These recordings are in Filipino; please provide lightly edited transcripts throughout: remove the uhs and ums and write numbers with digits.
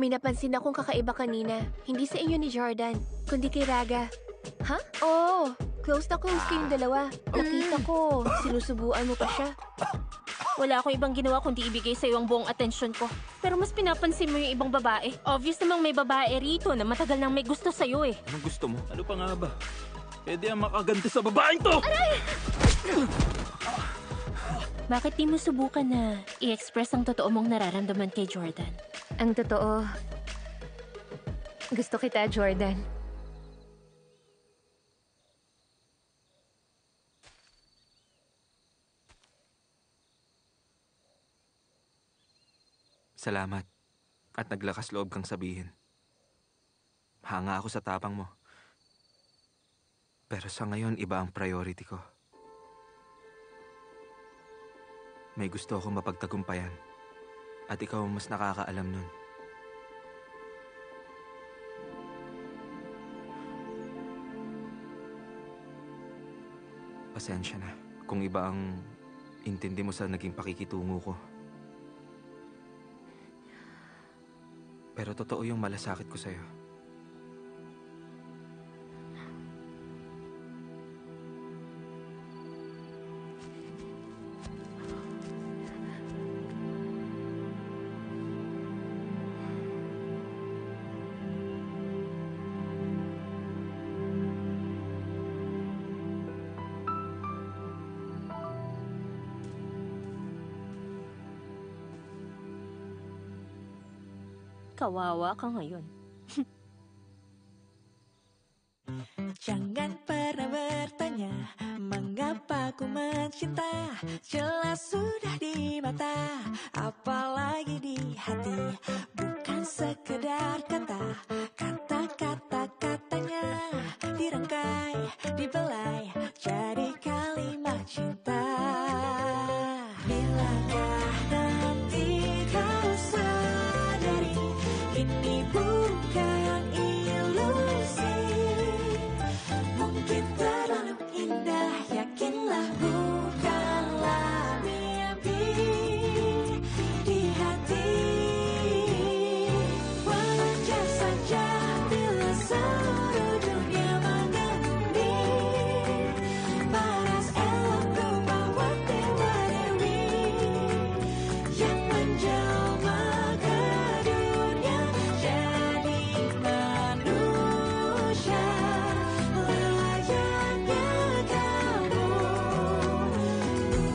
May napansin akong kakaiba kanina. Hindi sa inyo ni Jordan, kundi kay Raga. Ha? Oo, close na close kayong dalawa. Nakita ko, sinusubuan mo pa siya. Wala akong ibang ginawa kundi ibigay sa'yo ang buong atensyon ko. Pero mas pinapansin mo yung ibang babae. Obvious namang may babae rito na matagal nang may gusto sa'yo eh. Anong gusto mo? Ano pa nga ba? Pwede ang makaganda sa babaeng to! Aray! Bakit di mo subukan na i-express ang totoo mong nararamdaman kay Jordan? Ang totoo, gusto kita, Jordan. Salamat. At naglakas loob kang sabihin. Hanga ako sa tapang mo. Pero sa ngayon, iba ang priority ko. May gusto akong mapagtagumpayan. At ikaw ang mas nakakaalam nun. Pasensya na kung iba ang intindi mo sa naging pakikitungo ko. Pero totoo yung malasakit ko sa'yo. Kawawa ka ngayon. Jangan pernah bertanya mengapa ku mencinta. Jelas sudah di mata, apalagi di hati. Bukan sekedar kata, kata-kata-katanya dirangkai, dibelai jadi kalimat cinta. Bilakah nanti kau sadari ini bukan ilusi, mungkin terlalu indah, yakinlah bukanlah mimpi di hati. Wajar saja bila seluruh dunia mengenang paras elok rupa dewa-dewi yang menjelma ke dunia jadi manusia layaknya kamu,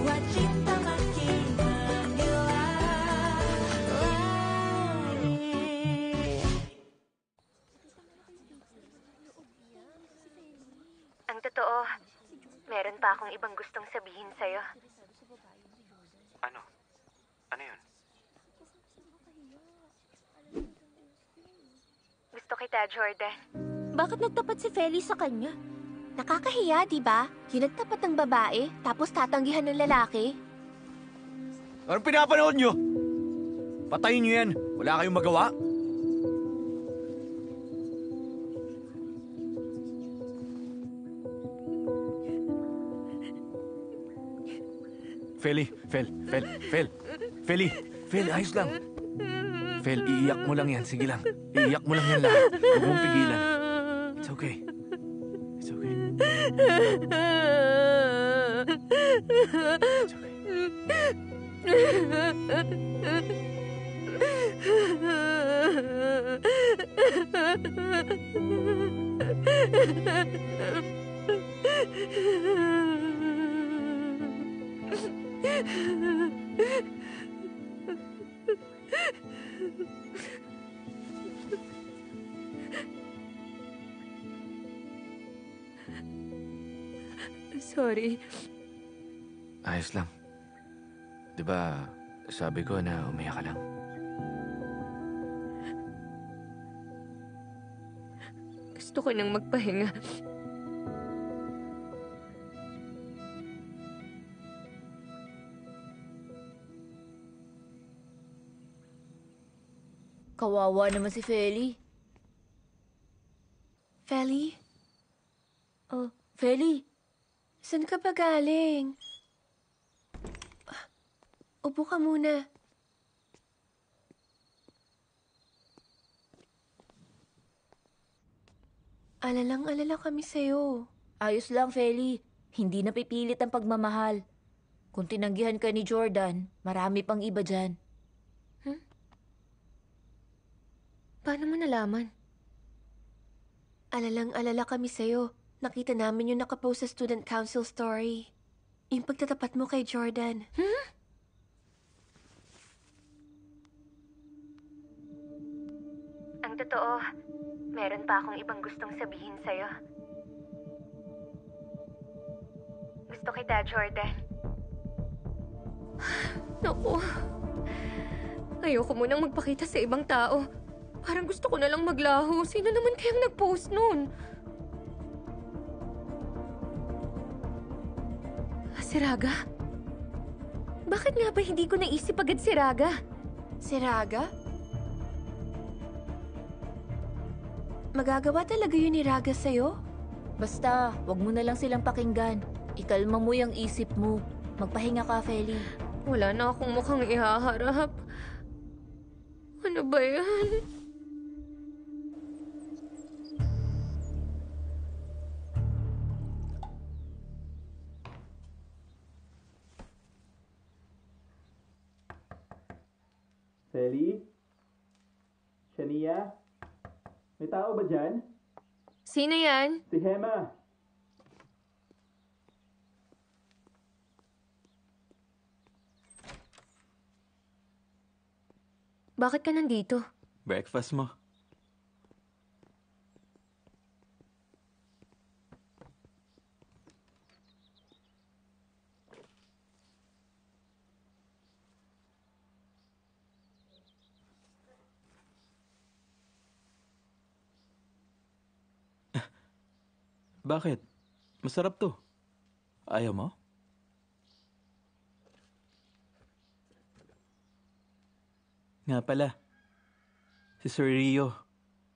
buat cinta makin menggila lagi. Ang totoo, meron pa akong ibang gustong sabihin sa'yo. Ano? Ano yun? Gusto kita, Jordan. Bakit nagtapat si Feli sa kanya? Nakakahiya, di ba? Yung nagtapat ng babae, tapos tatanggihan ng lalaki. Anong pinapanood nyo? Patayin nyo yan. Wala kayong magawa? Feli, Fel, ayos lang. Fel, iiyak mo lang yan. Sige lang. Iiyak mo lang yan lahat. Huwag mong pigilan. It's okay. It's okay. It's okay. Sorry. Ayos lang. Diba, sabi ko na umiyak ka lang. Gusto ko nang magpahinga. Kawawa naman si Feli. Feli? Oh, Feli. Saan ka ba galing? Upo ka muna. Alalang-alala kami sa'yo. Ayos lang, Feli. Hindi napipilit ang pagmamahal. Kung tinanggihan ka ni Jordan, marami pang iba dyan. Paano mo nalaman? Alalang-alala kami sa'yo. Nakita namin yung nakapost sa student council story. Yung pagtatapat mo kay Jordan. Ang totoo, meron pa akong ibang gustong sabihin sa'yo. Gusto kita, Jordan. Naku. Ayoko munang magpakita sa ibang tao. Parang gusto ko na lang maglaho. Sino naman kayang nag-post nun? Si Raga? Bakit nga ba hindi ko naisip agad si Raga? Si Raga? Magagawa talaga yun ni Raga sa'yo? Basta, wag mo na lang silang pakinggan. Ikalma mo yung isip mo. Magpahinga ka, Feli. Wala na akong mukhang ihaharap. Ano ba yan? Feli? Shania? May tao ba dyan? Sino yan? Si Hema. Bakit ka nandito? Breakfast mo. Bakit? Masarap to. Ayaw mo? Nga pala, si Sir Rio,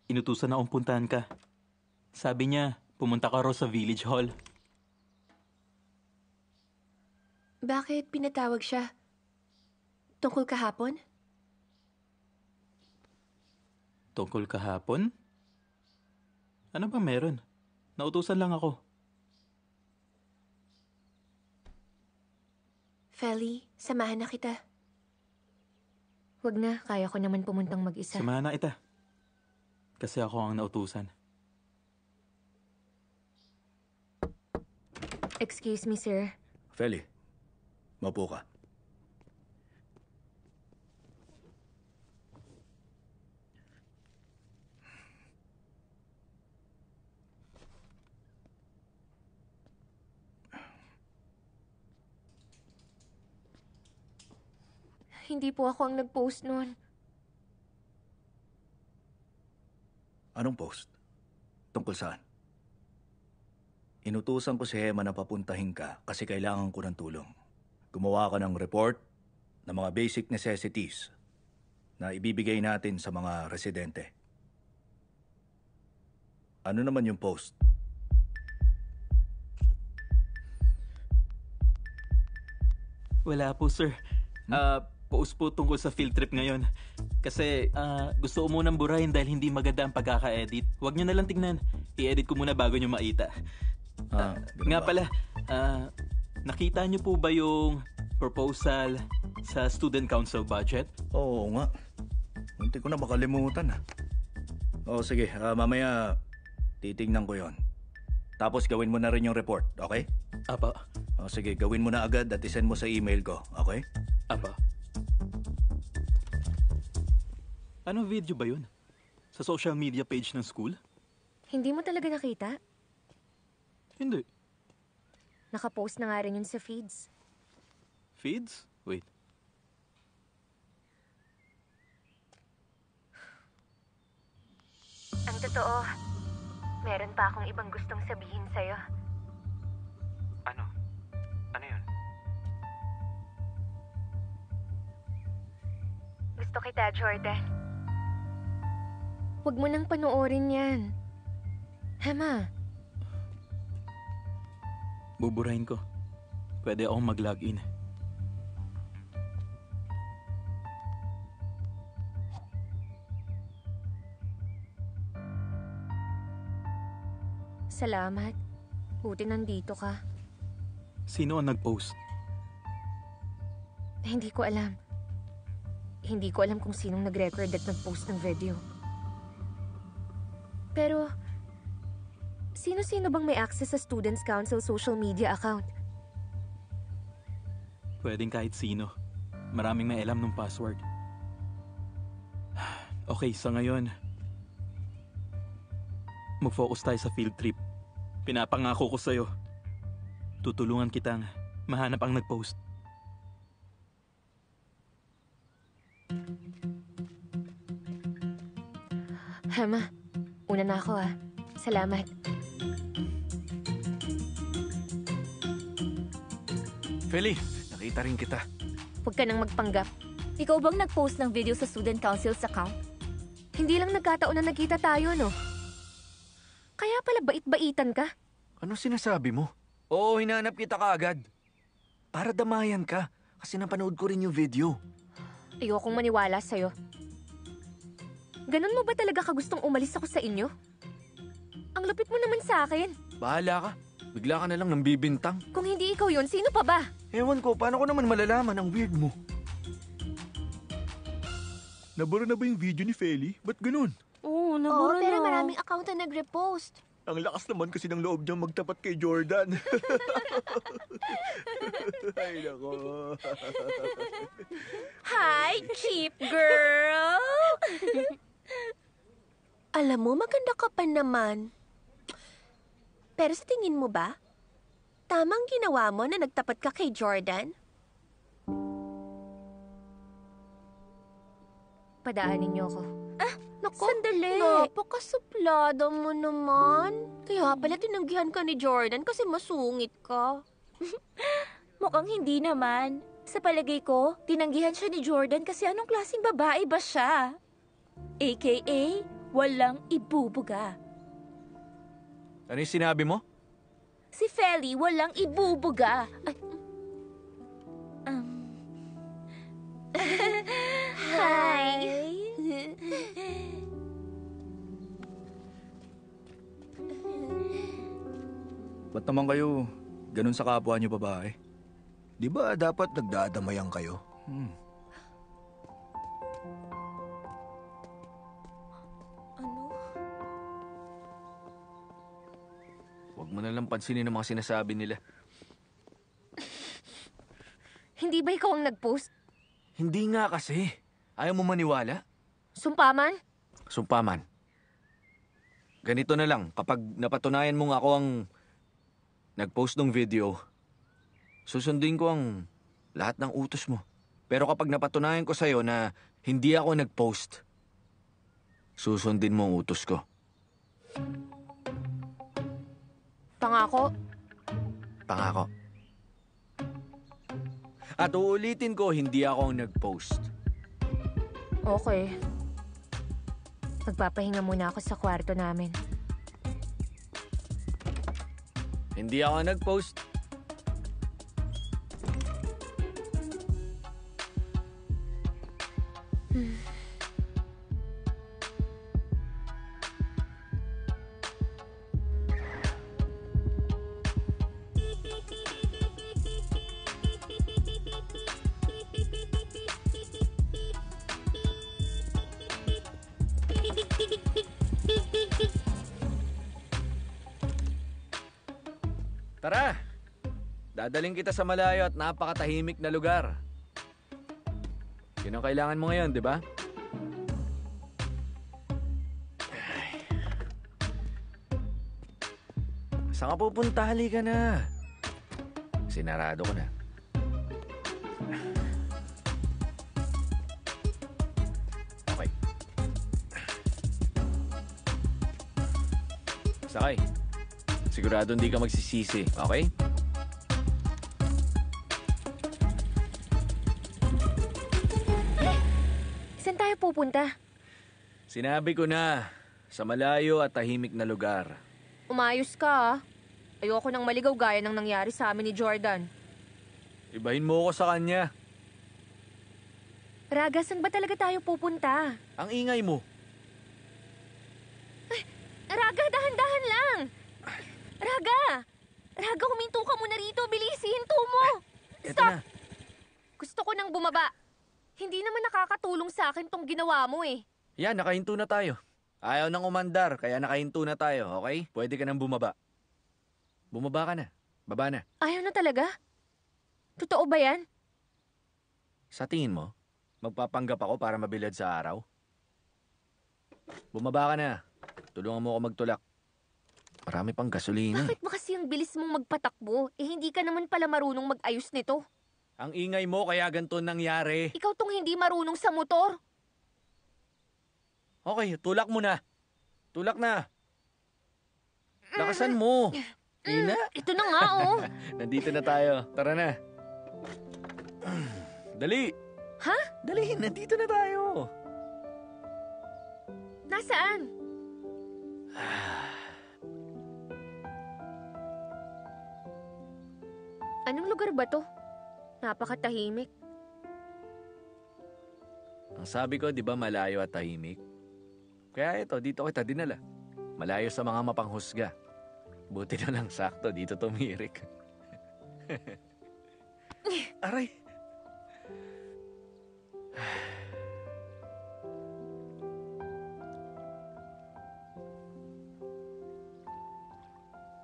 inutusan na akong puntahan ka. Sabi niya, pumunta ka raw sa Village Hall. Bakit pinatawag siya? Tungkol kahapon? Tungkol kahapon? Ano ba meron? Nautusan lang ako. Feli, samahan na kita. Wag na, kaya ko naman pumuntang mag-isa. Samahan na kita. Kasi ako ang nautusan. Excuse me, sir. Feli, maupo ka. Hindi po ako ang nag-post nun. Anong post? Tungkol saan? Inutusan ko si Hema na papuntahin ka kasi kailangan ko ng tulong. Gumawa ka ng report ng mga basic necessities na ibibigay natin sa mga residente. Ano naman yung post? Wala po, sir. Post po tungkol sa field trip ngayon. Kasi gusto ko munang burahin dahil hindi maganda ang pagkaka-edit. Huwag niyo na lang tignan. I-edit ko muna bago niyo maita. Ganun Nga ba? pala, nakita niyo po ba yung proposal sa student council budget? Oo nga. Munti ko na makalimutan Oo, sige. Mamaya titingnan ko yon. Tapos gawin mo na rin yung report, okay? Apa. Sige, gawin mo na agad at isend mo sa email ko, okay? Apa. Anong video ba yun? Sa social media page ng school? Hindi mo talaga nakita? Hindi. Nakapost na nga rin yun sa feeds. Feeds? Wait. Ang totoo, meron pa akong ibang gustong sabihin sa'yo. Ano? Ano yun? Gusto kita, Jordan. Huwag mo nang panoorin yan. Hema, Buburahin ko. Pwede akong mag-login. Salamat. Buti nandito ka. Sino ang nag-post? Hindi ko alam. Hindi ko alam kung sinong nag-record at nag-post ng video. Pero, sino-sino bang may access sa Students' Council social media account? Pwedeng kahit sino. Maraming may alam ng password. Okay, sa ngayon, mag-focus tayo sa field trip. Pinapangako ko sa'yo. Tutulungan kitang mahanap ang nag-post. Hema, una na ako ah. Salamat. Feli, nakita rin kita. Huwag ka nang magpanggap. Ikaw bang nag-post ng video sa Student Council's account? Hindi lang nagkataon na nagkita tayo, no? Kaya pala bait-baitan ka. Ano sinasabi mo? Oo, hinanap kita kaagad. Para damayan ka, kasi napanood ko rin yung video. Ayokong maniwala sa'yo. Ganun mo ba talaga kagustong umalis ako sa inyo? Ang lupit mo naman sa akin. Bahala ka. Bigla ka na lang nang bibintang. Kung hindi ikaw yun, sino pa ba? Ewan ko, paano ko naman malalaman ang weird mo? Nabura na ba yung video ni Feli? Ba't ganun? Oo, Oo, nabura pero na. maraming account na nag-repost. Ang lakas naman kasi ng loob niyang magtapat kay Jordan. Ay, nako. Hi, cheap girl! Alam mo, maganda ka pa naman. Pero sa tingin mo ba, tamang ginawa mo na nagtapat ka kay Jordan? Padaanin niyo ako. Naku, sandali. Napakasuplada mo naman. Kaya pala tinanggihan ka ni Jordan kasi masungit ka. Mukhang hindi naman. Sa palagay ko, tinanggihan siya ni Jordan kasi anong klaseng babae ba siya? AKA, walang ibubuga. Ano yung sinabi mo? Si Feli walang ibubuga. Ay, Hi! Ba't naman kayo ganun sa kapwa niyo babae? Di ba dapat nagdadamayan kayo? Huwag mo na lang pansinin ang mga sinasabi nila. Hindi ba ikaw ang nag-post? Hindi nga kasi. Ayaw mo maniwala? Sumpaman? Sumpaman. Ganito na lang, kapag napatunayan mong ako ang nag-post ng video, susundin ko ang lahat ng utos mo. Pero kapag napatunayan ko sa'yo na hindi ako nag-post, susundin mo ang utos ko. Pangako? Pangako. At uulitin ko, hindi ako ang nag-post. Okay. Magpapahinga muna ako sa kwarto namin. Hindi ako nag-post. Tara! Dadaling kita sa malayo at napakatahimik na lugar. Yun ang kailangan mo ngayon, di ba? Saan ka pupunta? Halika na. Sinarado ko na. Okay. Sakay. Sigurado hindi ka magsisisi, okay? Saan tayo pupunta? Sinabi ko na, sa malayo at tahimik na lugar. Umayos ka ah. Ayoko nang maligaw gaya ng nangyari sa amin ni Jordan. Ibahin mo ako sa kanya. Raga, saan ba talaga tayo pupunta? Ang ingay mo. Raga, dahan-dahan lang. Raga! Raga, huminto ka muna rito. Bilis, hinto mo. Eto na. Gusto ko nang bumaba. Hindi naman nakakatulong sa akin tong ginawa mo eh. Yan, nakahinto na tayo. Ayaw nang umandar, kaya nakahinto na tayo, okay? Pwede ka nang bumaba. Bumaba ka na. Baba na. Ayaw na talaga? Totoo ba yan? Sa tingin mo, magpapanggap ako para mabilad sa araw? Bumaba ka na. Tulungan mo ako magtulak. Marami pang gasolina. Bakit ba kasi ang bilis mong magpatakbo? Eh hindi ka naman pala marunong mag-ayos nito. Ang ingay mo kaya ganito nangyari. Ikaw tong hindi marunong sa motor. Okay, tulak mo na. Tulak na. Lakasan mo. Ina. Ito na nga oh. Nandito na tayo. Tara na. Dali. Ha? Dali, nandito na tayo. Nasaan? Anong lugar ba to? Napakatahimik. Ang sabi ko, di ba malayo at tahimik? Kaya ito, dito kita dinala. Malayo sa mga mapanghusga. Buti na lang sakto, dito tumirik. Aray!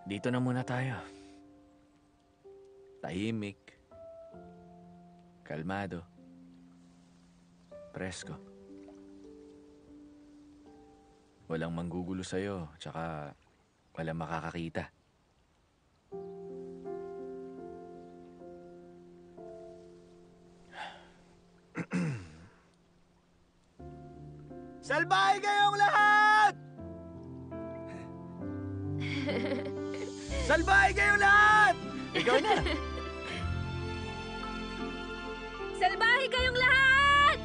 Dito na muna tayo. Tahimik. Kalmado. Presko. Walang manggugulo sa'yo, tsaka walang makakakita. Salbahe kayong lahat! Salbahe kayong lahat! Ikaw na! Salbahe kayong lahat!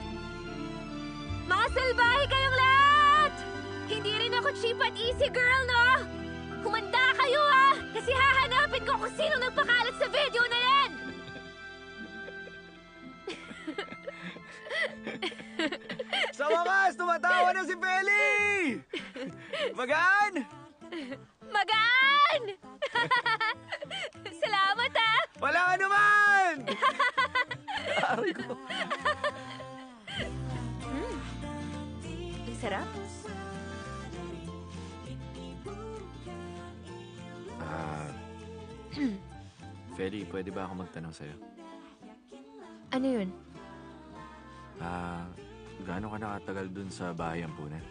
Mga salbahe kayong lahat! Hindi rin ako cheap at easy girl, no? Humanda kayo, ah! Kasi hahanapin ko kung sino nagpakalat sa video na yan! Sa wakas, tumatawa na si Feli! Magaan! Magaan! Salamat, ah! Wala ka naman! Aray ko. Ang sarap. Feli, pwede ba ako magtanong sa'yo? Ano yun? Gaano ka nakatagal dun sa bahay ampunan?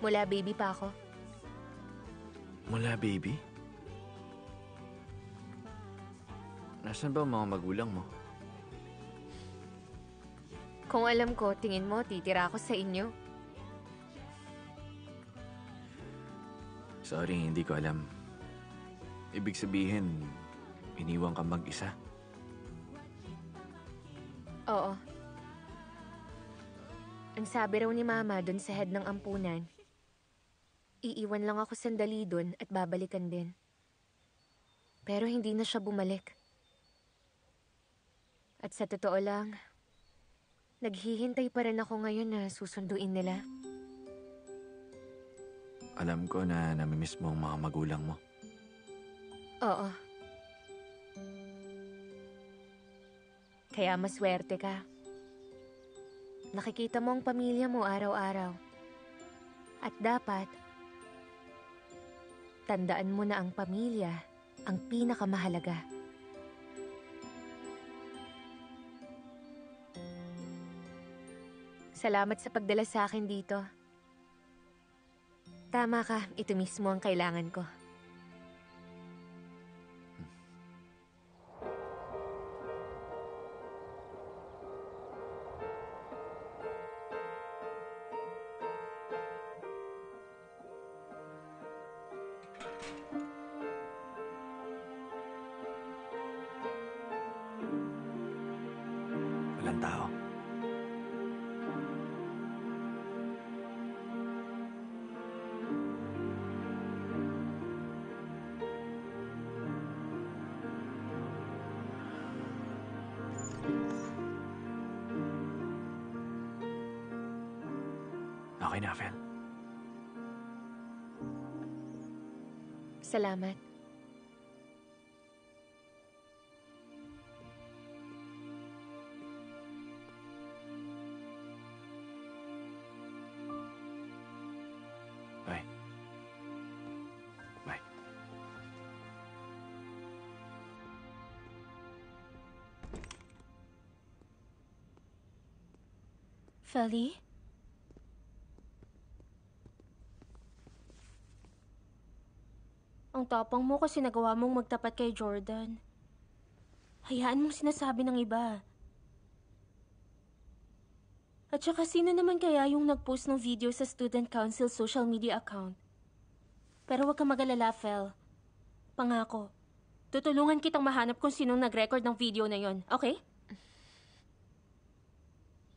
Mula baby pa ako. Mula baby? Nasaan ba ang mga magulang mo? Kung alam ko, tingin mo, titira ako sa inyo. Sorry, hindi ko alam. Ibig sabihin, iniwan ka mag-isa. Oo. Ang sabi raw ni Mama doon sa head ng ampunan, iiwan lang ako sandali doon at babalikan din. Pero hindi na siya bumalik. At sa totoo lang, naghihintay pa rin ako ngayon na susunduin nila. Alam ko na namimiss mo ang mga magulang mo. Oo. Kaya maswerte ka. Nakikita mo ang pamilya mo araw-araw. At dapat, tandaan mo na ang pamilya ang pinakamahalaga. Salamat sa pagdala sa akin dito. Tama ka, ito mismo ang kailangan ko. Walang tao. Okay na, Fel. Salamat. Bye. Bye. Feli? Ang tapang mo kasi nagawa mong magtapat kay Jordan. Hayaan mong sinasabi ng iba. At saka sino naman kaya yung nag-post ng video sa Student Council social media account? Pero huwag kang mag-alala, Fel. Pangako. Tutulungan kitang mahanap kung sinong nag-record ng video na yon, okay?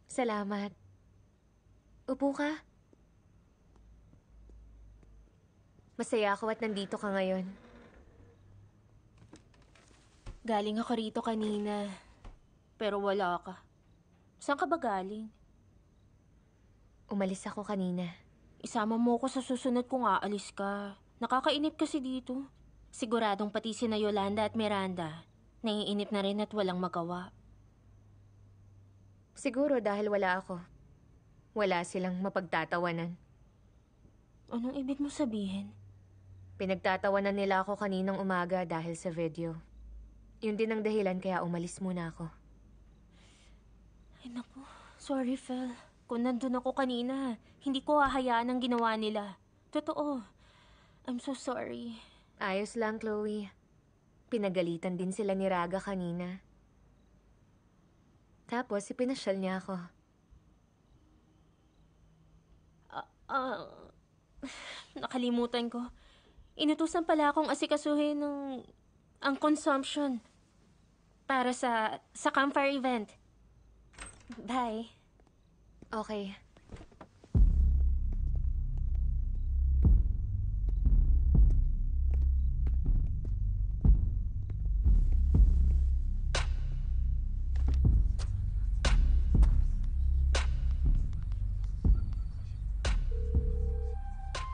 Salamat. Upo ka. Masaya ako at nandito ka ngayon. Galing ako rito kanina. Pero wala ka. Saan ka ba galing? Umalis ako kanina. Isama mo ko sa susunod kung aalis ka. Nakakainip kasi dito. Siguradong pati sina Yolanda at Miranda, naiinip na rin at walang magawa. Siguro dahil wala ako. Wala silang mapagtatawanan. Anong ibig mo sabihin? Pinagtatawanan nila ako kaninang umaga dahil sa video. Yun din ang dahilan kaya umalis muna ako. Ay naku, sorry Fel. Kung nandun ako kanina, hindi ko hahayaan ang ginawa nila. Totoo. I'm so sorry. Ayos lang, Chloe. Pinagalitan din sila ni Raga kanina. Tapos, ipinasyal niya ako. Nakalimutan ko. Inutusan pala akong asikasuhin ang consumption para sa campfire event. Bye. Okay.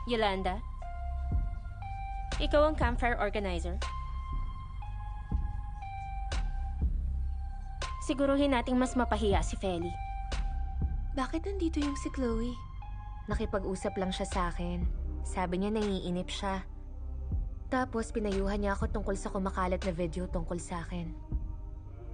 Yolanda? Ikaw ang campfire organizer? Siguruhin nating mas mapahiya si Feli. Bakit nandito yung si Chloe? Nakipag-usap lang siya sa akin. Sabi niya nangiinip siya. Tapos pinayuhan niya ako tungkol sa kumakalat na video tungkol sa akin.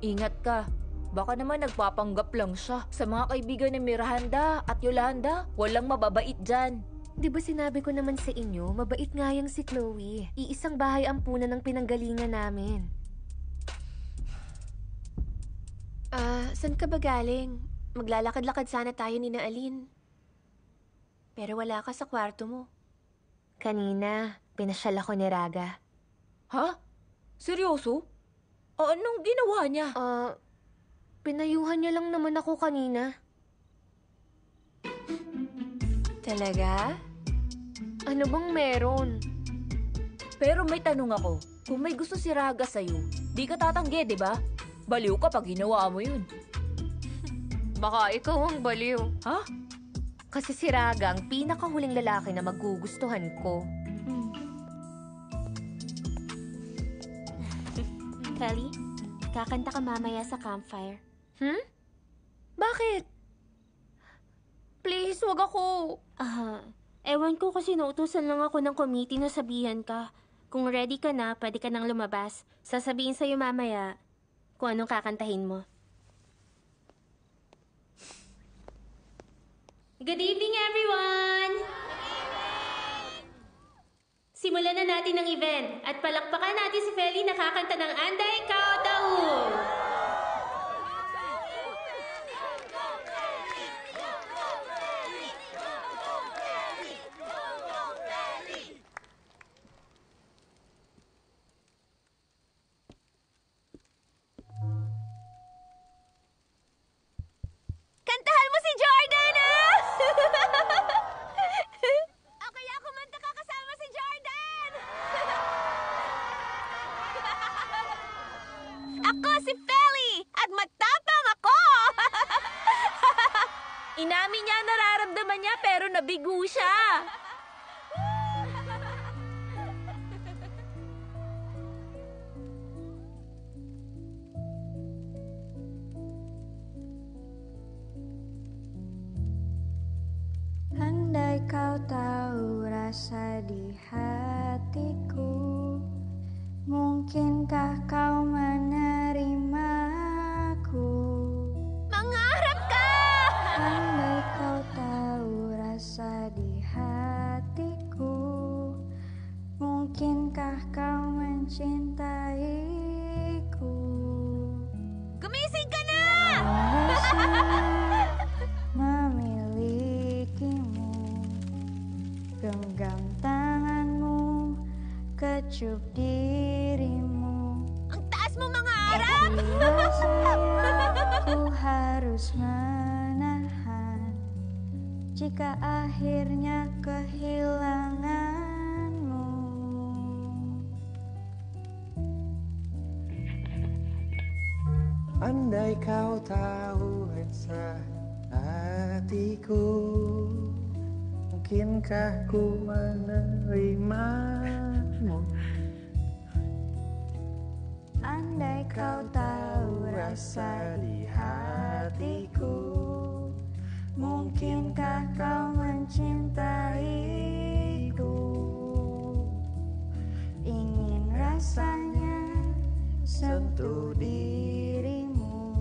Ingat ka. Baka naman nagpapanggap lang siya. Sa mga kaibigan ni Miranda at Yolanda, walang mababait dyan. Di ba sinabi ko naman sa inyo, mabait nga yang si Chloe. Iisang bahay ampunan ng pinanggalingan namin. Saan ka ba galing? Maglalakad-lakad sana tayo ni Aline. Pero wala ka sa kwarto mo. Kanina, pinasyal ako ni Raga. Ha? Seryoso? Anong ginawa niya? Pinayuhan niya lang naman ako kanina. Talaga? Ano bang meron? Pero may tanong ako. Kung may gusto si Raga sa'yo, di ka tatanggi, di ba? Baliw ka pag ginawa mo yun. Baka ikaw ang baliw. Ha? Kasi si Raga ang pinakahuling lalaki na magugustuhan ko. Feli, kakanta ka mamaya sa campfire. Bakit? Please, wag ako. Ewan ko kasi nautusan lang ako ng committee na sabihan ka. Kung ready ka na, pwede ka nang lumabas. Sasabihin sa'yo mamaya kung anong kakantahin mo. Good evening, everyone! Simulan na natin ang event at palakpakan natin si Feli na kakanta ng Anday Kao Dahu! Kantahan mo si Jordan, O kaya kumanta ka kasama si Jordan! Ako si Feli at matapang ako! Inamin niya ang nararamdaman niya pero nabigo siya. Mungkinkah kau menerimaku? Mangarap ka! Andai kau tahu rasa di hatiku, mungkinkah kau mencintaiku? Gumising ka na! Rasanya memilikimu, genggam tanganmu, kecup dirimu. Ang taas mo mangarap! Rasanya ku harus menahan jika akhirnya kehilanganmu. Andai kau tahu rasa hatiku, mungkinkah ku menerimamu? Andai kau tahu rasa di hatiku, mungkinkah kau mencintaiku? Ingin rasanya sentuh dirimu,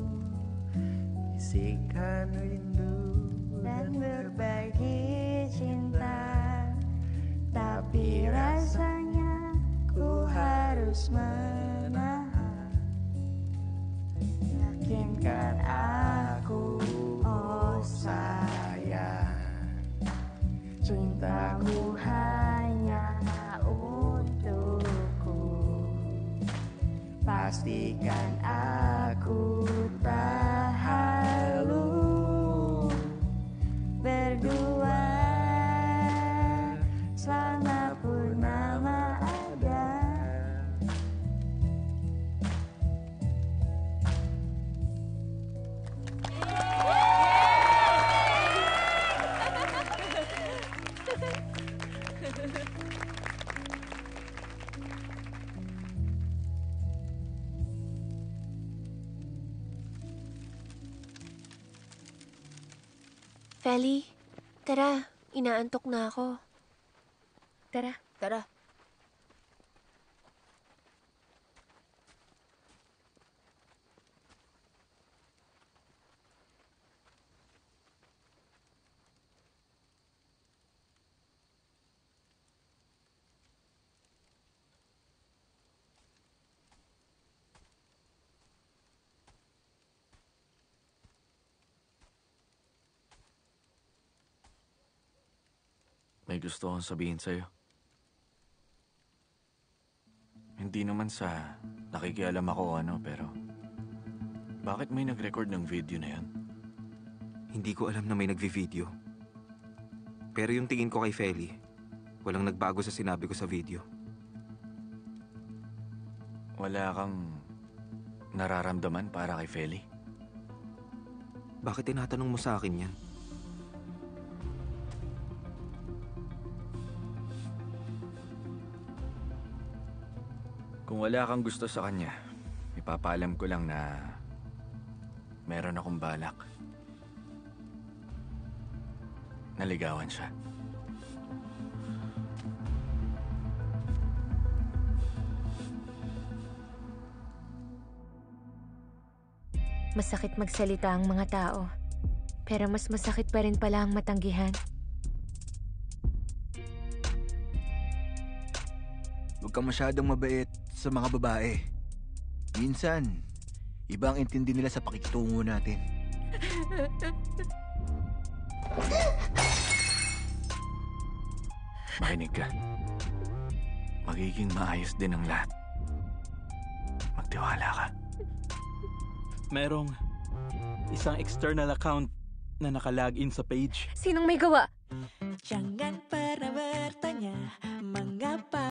Bisikan rindu dan berbagi cinta, tapi rasanya ku harus menahan. Yakinkan aku, oh sayang, cintamu hanya untukku. Pastikan aku tak halu berdua selama purnama ada. Feli, tara. Inaantok na ako. Tara. Tara. May gusto akong sabihin sa'yo. Hindi naman sa nakikialam ako o ano, pero bakit may nag-record ng video na yan? Hindi ko alam na may nagvi-video. Pero yung tingin ko kay Feli, walang nagbago sa sinabi ko sa video. Wala kang nararamdaman para kay Feli? Bakit tinatanong mo sa akin yan? Kung wala kang gusto sa kanya, ipapaalam ko lang na meron akong balak. Naligawan siya. Masakit magsalita ang mga tao. Pero mas masakit pa rin pala ang matanggihan. Huwag kang masyadong mabait sa mga babae. Minsan, ibang intindi nila sa pakikitungo natin. Makinig ka. Magiging maayos din ang lahat. Magtiwala ka. Merong isang external account na nakalagin sa page. Sinong may gawa? Jangan pernah bertanya mengapa